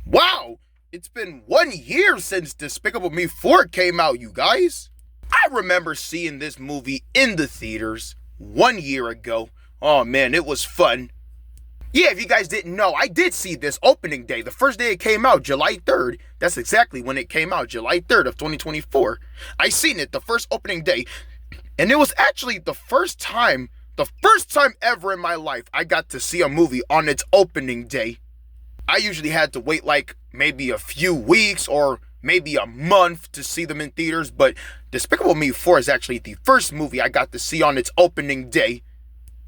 Wow, it's been 1 year since Despicable Me 4 came out, you guys. I remember seeing this movie in the theaters 1 year ago. Oh man, it was fun. Yeah, if you guys didn't know, I did see this opening day, the first day it came out, July 3rd. That's exactly when it came out, July 3rd of 2024. I seen it the first opening day, and it was actually the first time ever in my life I got to see a movie on its opening day. I usually had to wait like maybe a few weeks or maybe a month to see them in theaters, but Despicable Me 4 is actually the first movie I got to see on its opening day.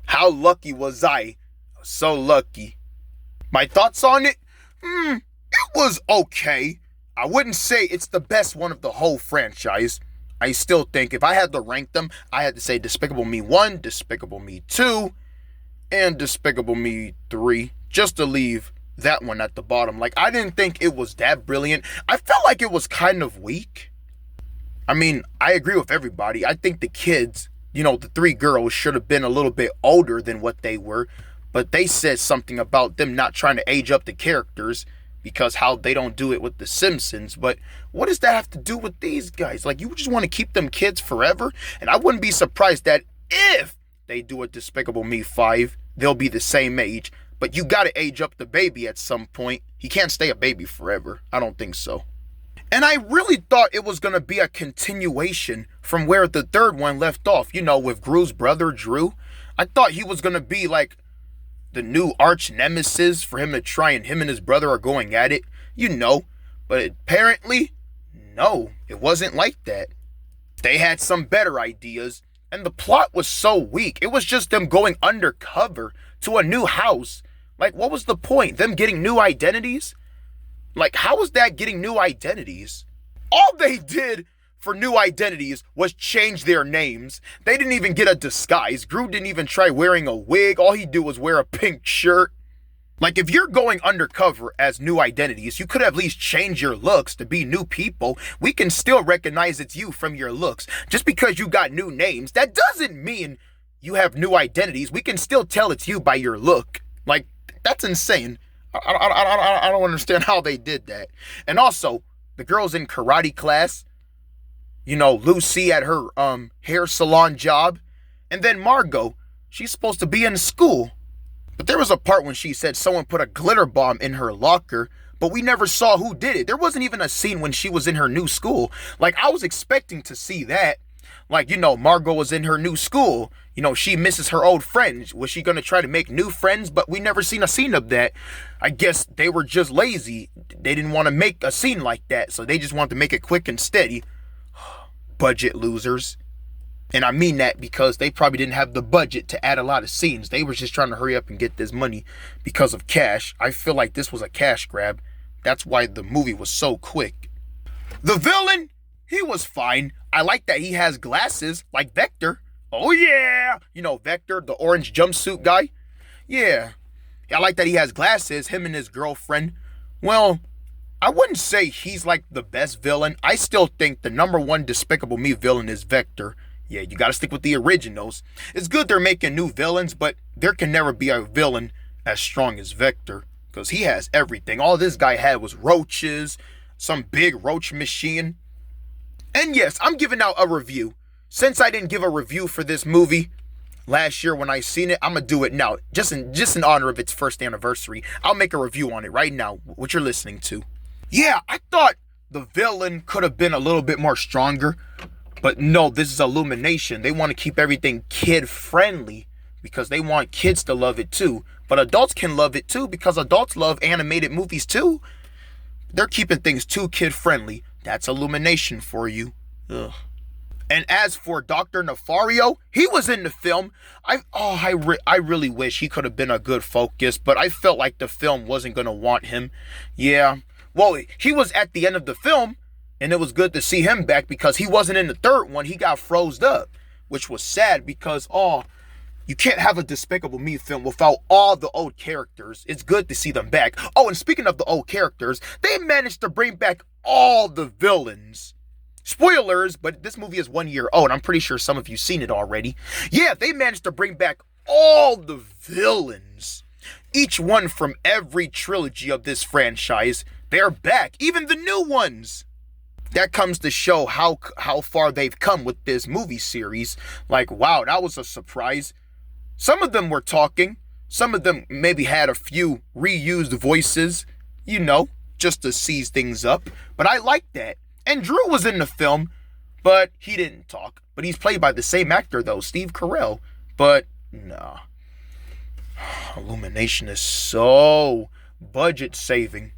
How lucky was I? So lucky. My thoughts on it? It was okay. I wouldn't say it's the best one of the whole franchise. I still think if I had to rank them, I had to say Despicable Me 1, Despicable Me 2, and Despicable Me 3, just to leave that one at the bottom. Like, I didn't think it was that brilliant. I felt like it was kind of weak. I mean, I agree with everybody. I think the kids, the three girls should have been a little bit older than what they were, but they said something about them not trying to age up the characters because how they don't do it with the Simpsons. But what does that have to do with these guys? Like, you just want to keep them kids forever? And I wouldn't be surprised that if they do a Despicable Me 5, they'll be the same age. But you gotta age up the baby at some point. He can't stay a baby forever. I don't think so. And I really thought it was gonna be a continuation from where the third one left off, with Gru's brother, Drew. I thought he was gonna be like the new arch nemesis for him to try, and him and his brother are going at it, But apparently, no, it wasn't like that. They had some better ideas, and the plot was so weak. It was just them going undercover to a new house. Like, what was the point? Them getting new identities? Like, how was that getting new identities? All they did for new identities was change their names. They didn't even get a disguise. Gru didn't even try wearing a wig. All he did was wear a pink shirt. Like, if you're going undercover as new identities, you could at least change your looks to be new people. We can still recognize it's you from your looks. Just because you got new names, that doesn't mean you have new identities. We can still tell it's you by your look. Like, that's insane. I don't understand how they did that. And also, the girls in karate class, Lucy at her hair salon job, and then Margot, she's supposed to be in school. But there was a part when she said someone put a glitter bomb in her locker, but we never saw who did it. There wasn't even a scene when she was in her new school. Like, I was expecting to see that. Like, Margot was in her new school. She misses her old friends. Was she going to try to make new friends? But we never seen a scene of that. I guess they were just lazy. They didn't want to make a scene like that, so they just wanted to make it quick and steady. Budget losers. And I mean that because they probably didn't have the budget to add a lot of scenes. They were just trying to hurry up and get this money because of cash. I feel like this was a cash grab. That's why the movie was so quick. The villain, he was fine. I like that he has glasses like Vector. Oh yeah! Vector, the orange jumpsuit guy. Yeah. I like that he has glasses, him and his girlfriend. Well, I wouldn't say he's like the best villain. I still think the number one Despicable Me villain is Vector. Yeah, you gotta stick with the originals. It's good they're making new villains, but there can never be a villain as strong as Vector, because he has everything. All this guy had was roaches, some big roach machine. And yes, I'm giving out a review. Since I didn't give a review for this movie last year when I seen it, I'm gonna do it now. Just in honor of its first anniversary. I'll make a review on it right now, what you're listening to. Yeah, I thought the villain could have been a little bit more stronger. But no, this is Illumination. They want to keep everything kid-friendly because they want kids to love it too. But adults can love it too because adults love animated movies too. They're keeping things too kid-friendly. That's Illumination for you. Ugh. And as for Dr. Nefario, he was in the film. I really wish he could have been a good focus, but I felt like the film wasn't going to want him. Yeah. Well, he was at the end of the film, and it was good to see him back because he wasn't in the third one. He got froze up, which was sad because, you can't have a Despicable Me film without all the old characters. It's good to see them back. Oh, and speaking of the old characters, they managed to bring back all the villains. Spoilers, but this movie is 1 year old. I'm pretty sure some of you seen it already. Yeah, they managed to bring back all the villains. Each one from every trilogy of this franchise. They're back, even the new ones. That comes to show how far they've come with this movie series. Like, wow, that was a surprise. Some of them were talking. Some of them maybe had a few reused voices, just to seize things up. But I like that. And Drew was in the film, but he didn't talk. But he's played by the same actor, though, Steve Carell. But, nah. Illumination is so budget saving.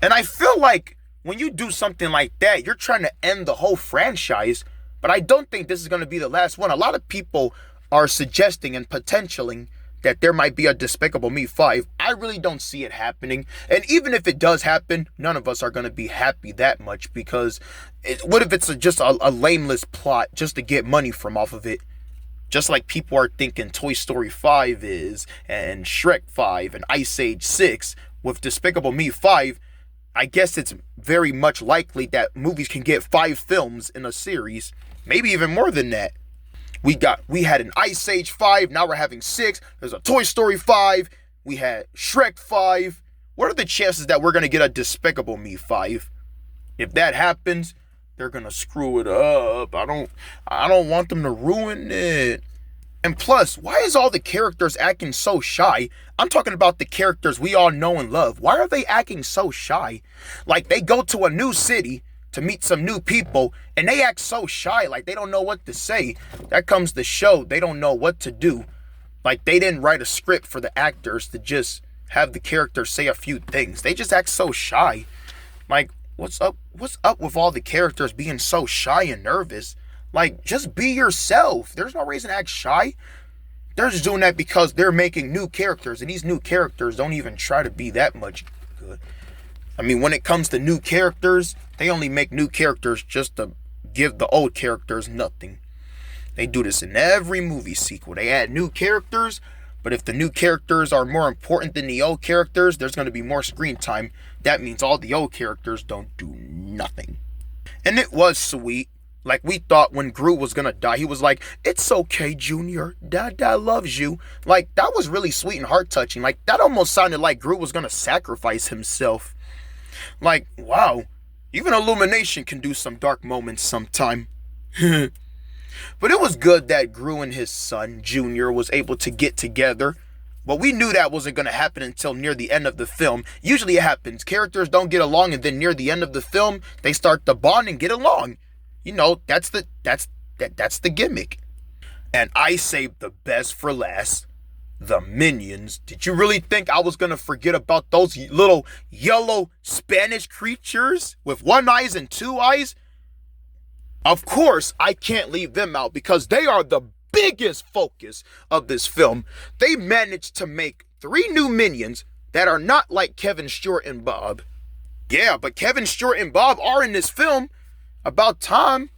And I feel like when you do something like that, you're trying to end the whole franchise. But I don't think this is going to be the last one. A lot of people are suggesting and potentialing that there might be a Despicable Me 5. I really don't see it happening. And even if it does happen, none of us are going to be happy that much, because what if it's just a lameless plot just to get money from off of it? Just like people are thinking Toy Story 5 is, and Shrek 5, and Ice Age 6. With Despicable Me 5, I guess it's very much likely that movies can get 5 films in a series. Maybe even more than that. We had an Ice Age 5, now we're having 6. There's a Toy Story 5. We had Shrek 5. What are the chances that we're going to get a Despicable Me 5? If that happens, they're going to screw it up. I don't want them to ruin it. And plus, why is all the characters acting so shy? I'm talking about the characters we all know and love. Why are they acting so shy? Like, they go to a new city to meet some new people, and they act so shy, like they don't know what to say. That comes to show they don't know what to do. Like, they didn't write a script for the actors to just have the characters say a few things. They just act so shy. Like, what's up with all the characters being so shy and nervous? Like, just be yourself. There's no reason to act shy. They're just doing that because they're making new characters, and these new characters don't even try to be that much good. I mean, when it comes to new characters, they only make new characters just to give the old characters nothing. They do this in every movie sequel. They add new characters, but if the new characters are more important than the old characters, there's going to be more screen time. That means all the old characters don't do nothing. And it was sweet. Like, we thought when Gru was going to die, he was like, "It's okay, Junior. Dada loves you." Like, that was really sweet and heart-touching. Like, that almost sounded like Gru was going to sacrifice himself. Like, wow. Even Illumination can do some dark moments sometime. But it was good that Gru and his son, Junior, was able to get together. But we knew that wasn't going to happen until near the end of the film. Usually it happens. Characters don't get along, and then near the end of the film, they start to bond and get along. That's the gimmick. And I saved the best for last. The Minions. Did you really think I was going to forget about those little yellow Spanish creatures with 1 eye and 2 eyes? Of course, I can't leave them out because they are the biggest focus of this film. They managed to make 3 new Minions that are not like Kevin Stewart and Bob. Yeah, but Kevin Stewart and Bob are in this film. About time.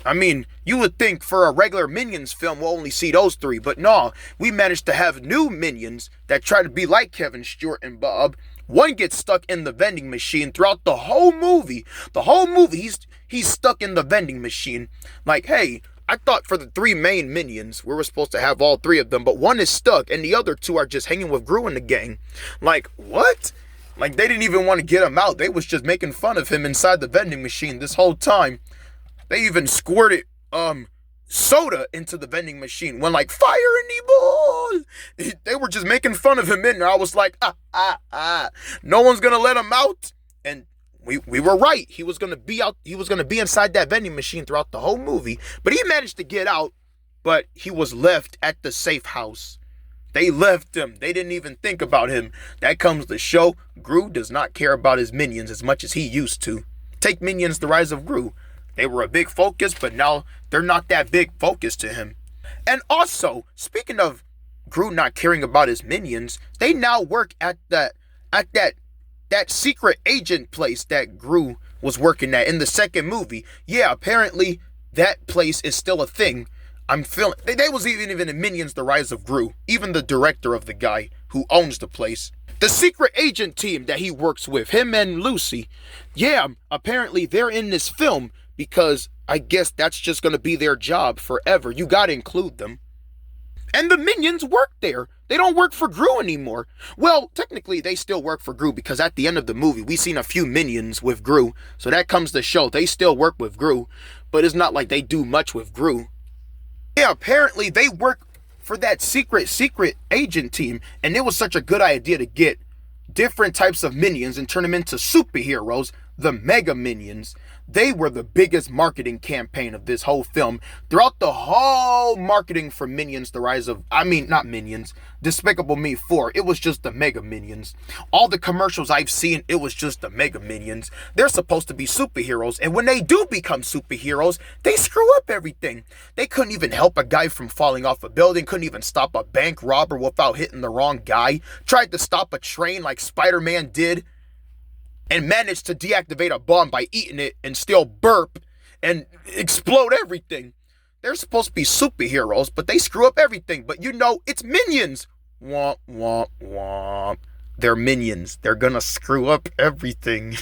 I mean, you would think for a regular Minions film we'll only see those 3, but no, we managed to have new Minions that try to be like Kevin Stewart and Bob. One gets stuck in the vending machine throughout the whole movie. The whole movie, he's stuck in the vending machine. Like, hey, I thought for the 3 main Minions, we were supposed to have all 3 of them, but one is stuck and the other 2 are just hanging with Gru and the gang. Like, what? Like, they didn't even want to get him out. They was just making fun of him inside the vending machine this whole time. They even squirted soda into the vending machine when, like, fire in the ball. They were just making fun of him in there. I was like, no one's gonna let him out. And we were right. He was gonna be out. He was gonna be inside that vending machine throughout the whole movie. But he managed to get out. But he was left at the safe house. They left him. They didn't even think about him. That comes to show Gru does not care about his Minions as much as he used to. Take Minions: The Rise of Gru. They were a big focus, but now they're not that big focus to him. And also, speaking of Gru not caring about his Minions, they now work at that secret agent place that Gru was working at in the second movie. Yeah, apparently that place is still a thing. I'm feeling they was even in Minions: The Rise of Gru. Even the director of the guy who owns the place. The secret agent team that he works with, him and Lucy. Yeah, apparently they're in this film because I guess that's just going to be their job forever. You got to include them. And the minions work there. They don't work for Gru anymore. Well, technically, they still work for Gru because at the end of the movie, we seen a few minions with Gru. So that comes to show they still work with Gru. But it's not like they do much with Gru. Yeah, apparently they work for that secret agent team. And it was such a good idea to get different types of minions and turn them into superheroes, the Mega Minions. They were the biggest marketing campaign of this whole film. Throughout the whole marketing for Minions, not Minions, Despicable Me 4, it was just the Mega Minions. All the commercials I've seen, it was just the Mega Minions. They're supposed to be superheroes, and when they do become superheroes, they screw up everything. They couldn't even help a guy from falling off a building, couldn't even stop a bank robber without hitting the wrong guy, tried to stop a train like Spider-Man did, and managed to deactivate a bomb by eating it and still burp and explode everything. They're supposed to be superheroes, but they screw up everything. But it's minions. Womp, womp, womp. They're minions. They're gonna screw up everything.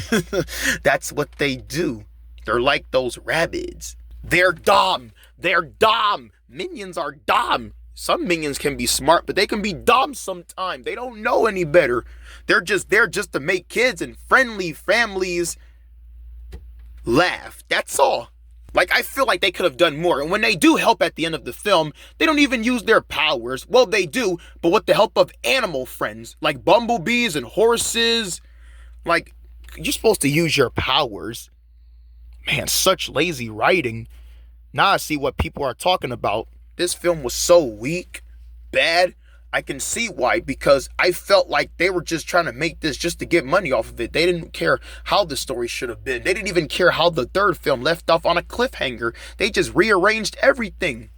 That's what they do. They're like those rabbits. They're dumb. They're dumb. Minions are dumb. Some minions can be smart, but they can be dumb sometimes. They don't know any better. They're just there just to make kids and friendly families laugh. That's all. Like, I feel like they could have done more. And when they do help at the end of the film, they don't even use their powers. Well, they do, but with the help of animal friends, like bumblebees and horses. Like, you're supposed to use your powers. Man, such lazy writing. Now I see what people are talking about. This film was so weak, bad. I can see why, because I felt like they were just trying to make this just to get money off of it. They didn't care how the story should have been. They didn't even care how the third film left off on a cliffhanger. They just rearranged everything.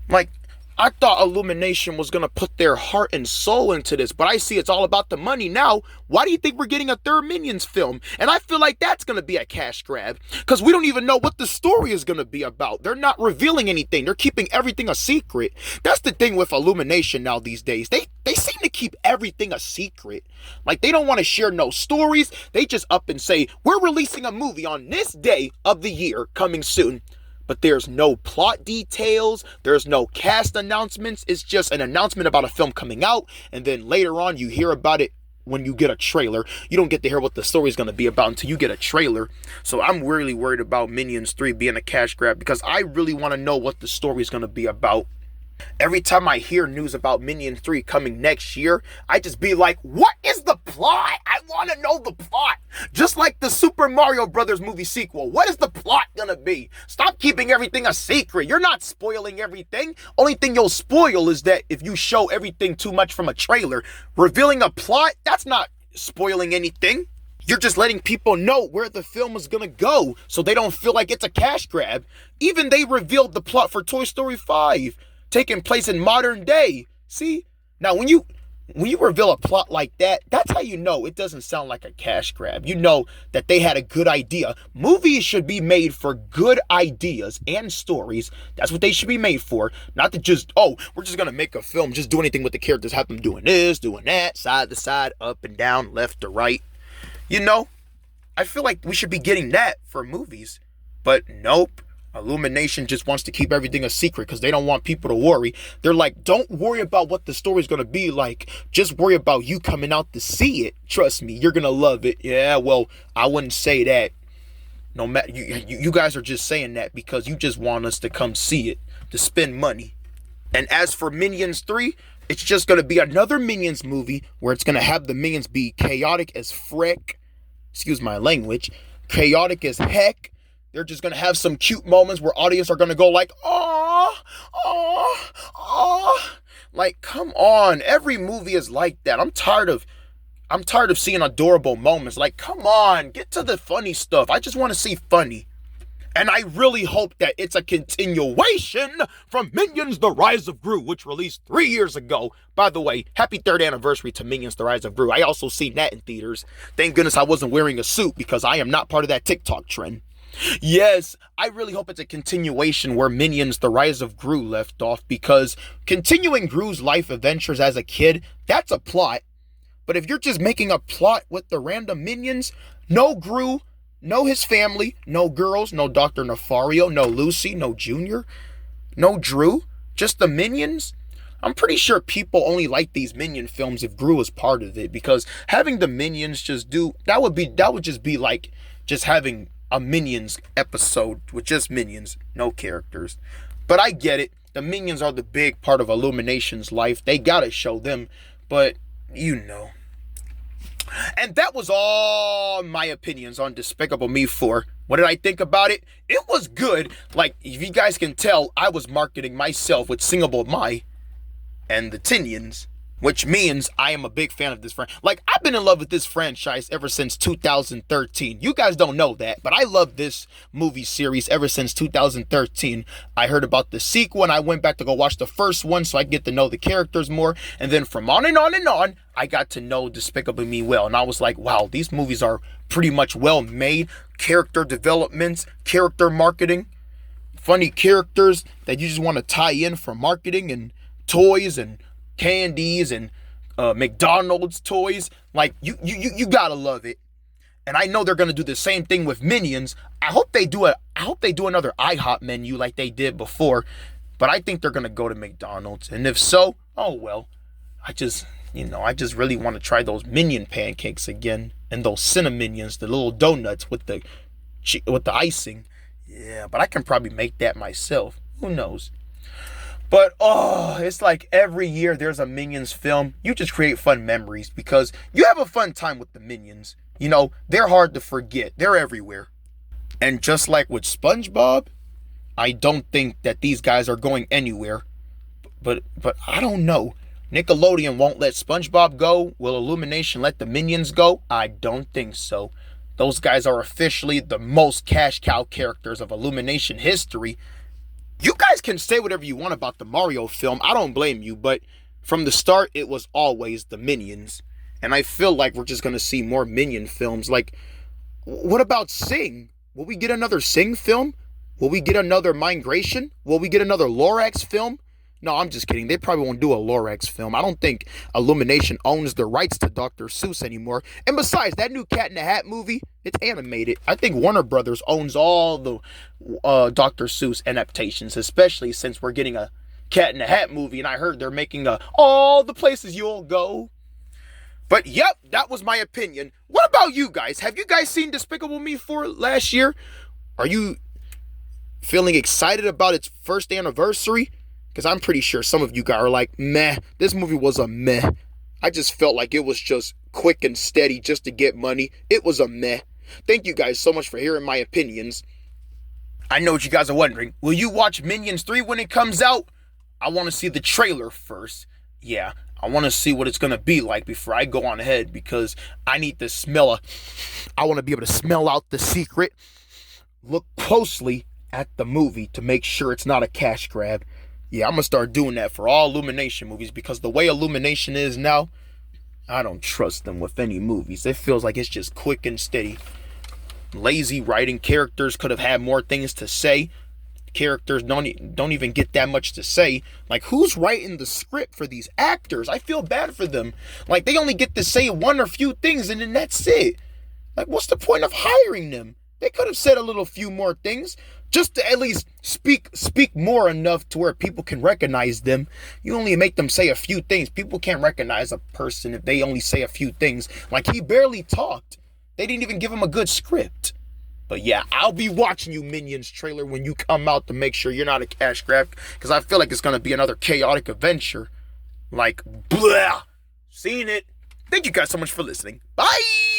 Like, I thought Illumination was going to put their heart and soul into this, but I see it's all about the money now. Why do you think we're getting a third Minions film? And I feel like that's going to be a cash grab, because we don't even know what the story is going to be about. They're not revealing anything. They're keeping everything a secret. That's the thing with Illumination now these days. They seem to keep everything a secret. Like, they don't want to share no stories. They just up and say, we're releasing a movie on this day of the year coming soon. But there's no plot details, there's no cast announcements, it's just an announcement about a film coming out, and then later on you hear about it when you get a trailer. You don't get to hear what the story is going to be about until you get a trailer. So I'm really worried about Minions 3 being a cash grab, because I really want to know what the story is going to be about. Every time I hear news about Minions 3 coming next year, I just be like, what is the plot? I want to know the plot. Just like the Super Mario Brothers movie sequel. What is the plot gonna be? Stop keeping everything a secret. You're not spoiling everything. Only thing you'll spoil is that if you show everything too much from a trailer. Revealing a plot, that's not spoiling anything. You're just letting people know where the film is gonna go so they don't feel like it's a cash grab. Even they revealed the plot for Toy Story 5. Taking place in modern day. See? Now, when you reveal a plot like that, that's how you know it doesn't sound like a cash grab. You know that they had a good idea. Movies should be made for good ideas and stories. That's what they should be made for. Not to just, we're just going to make a film, just do anything with the characters, have them doing this, doing that, side to side, up and down, left to right. I feel like we should be getting that for movies. But nope. Illumination just wants to keep everything a secret because they don't want people to worry. They're like, don't worry about what the story's going to be like. Just worry about you coming out to see it. Trust me, you're going to love it. Yeah, well, I wouldn't say that. No matter, you guys are just saying that because you just want us to come see it, to spend money. And as for Minions 3, it's just going to be another Minions movie where it's going to have the Minions be chaotic as frick. Excuse my language. Chaotic as heck. They're just going to have some cute moments where audience are going to go like, "Aw, aw, aw." Like, come on. Every movie is like that. I'm tired of seeing adorable moments. Like, come on. Get to the funny stuff. I just want to see funny. And I really hope that it's a continuation from Minions: The Rise of Gru, which released 3 years ago. By the way, happy 3rd anniversary to Minions: The Rise of Gru. I also seen that in theaters. Thank goodness I wasn't wearing a suit because I am not part of that TikTok trend. Yes, I really hope it's a continuation where Minions: The Rise of Gru left off, because continuing Gru's life adventures as a kid, that's a plot. But if you're just making a plot with the random minions, no Gru, no his family, no girls, no Dr. Nefario, no Lucy, no Junior, no Drew, just the minions, I'm pretty sure people only like these Minion films if Gru was part of it, because having the Minions just do that would just be like just having a Minions episode with just Minions, no characters. But I get it. The Minions are the big part of Illumination's life. They gotta show them, but you know. And that was all my opinions on Despicable Me 4. What did I think about it? It was good. Like, if you guys can tell, I was marketing myself with Singable My and the Tinians, which means I am a big fan of this franchise. Like, I've been in love with this franchise ever since 2013. You guys don't know that, but I love this movie series ever since 2013. I heard about the sequel, and I went back to go watch the first one so I could get to know the characters more. And then from on and on and on, I got to know Despicable Me well. And I was like, wow, these movies are pretty much well made. Character developments, character marketing, funny characters that you just want to tie in for marketing, and toys and candies and McDonald's toys. Like, you gotta love it. And I know they're gonna do the same thing with Minions. I hope they do another IHOP menu like they did before. But I think they're gonna go to McDonald's. And if so, oh well. I just really want to try those Minion pancakes again, and those Cinnaminions, the little donuts with the icing. Yeah, but I can probably make that myself. Who knows? But, it's like every year there's a Minions film. You just create fun memories because you have a fun time with the Minions. You know, they're hard to forget. They're everywhere. And just like with SpongeBob, I don't think that these guys are going anywhere. But I don't know. Nickelodeon won't let SpongeBob go. Will Illumination let the Minions go? I don't think so. Those guys are officially the most cash cow characters of Illumination history. You guys can say whatever you want about the Mario film. I don't blame you, but from the start, it was always the Minions. And I feel like we're just going to see more Minion films. Like, what about Sing? Will we get another Sing film? Will we get another Migration? Will we get another Lorax film? No, I'm just kidding. They probably won't do a Lorax film. I don't think Illumination owns the rights to Dr. Seuss anymore. And besides, that new Cat in the Hat movie, it's animated. I think Warner Brothers owns all the Dr. Seuss adaptations, especially since we're getting a Cat in the Hat movie. And I heard they're making All the Places You'll Go. But yep, that was my opinion. What about you guys? Have you guys seen Despicable Me 4 last year? Are you feeling excited about its first anniversary? Because I'm pretty sure some of you guys are like, meh, this movie was a meh. I just felt like it was just quick and steady just to get money. It was a meh. Thank you guys so much for hearing my opinions. I know what you guys are wondering. Will you watch Minions 3 when it comes out? I want to see the trailer first. Yeah, I want to see what it's going to be like before I go on ahead, because I need to I want to be able to smell out the secret. Look closely at the movie to make sure it's not a cash grab. Yeah, I'm going to start doing that for all Illumination movies, because the way Illumination is now, I don't trust them with any movies. It feels like it's just quick and steady. Lazy writing. Characters could have had more things to say. Characters don't even get that much to say. Like, who's writing the script for these actors? I feel bad for them. Like, they only get to say one or few things and then that's it. Like, what's the point of hiring them? They could have said a little few more things, just to at least speak more enough to where people can recognize them. You only make them say a few things. People can't recognize a person if they only say a few things. Like, he barely talked. They didn't even give him a good script. But yeah, I'll be watching you Minions trailer when you come out to make sure you're not a cash grab, because I feel like it's going to be another chaotic adventure. Like, blah. Seen it. Thank you guys so much for listening. Bye!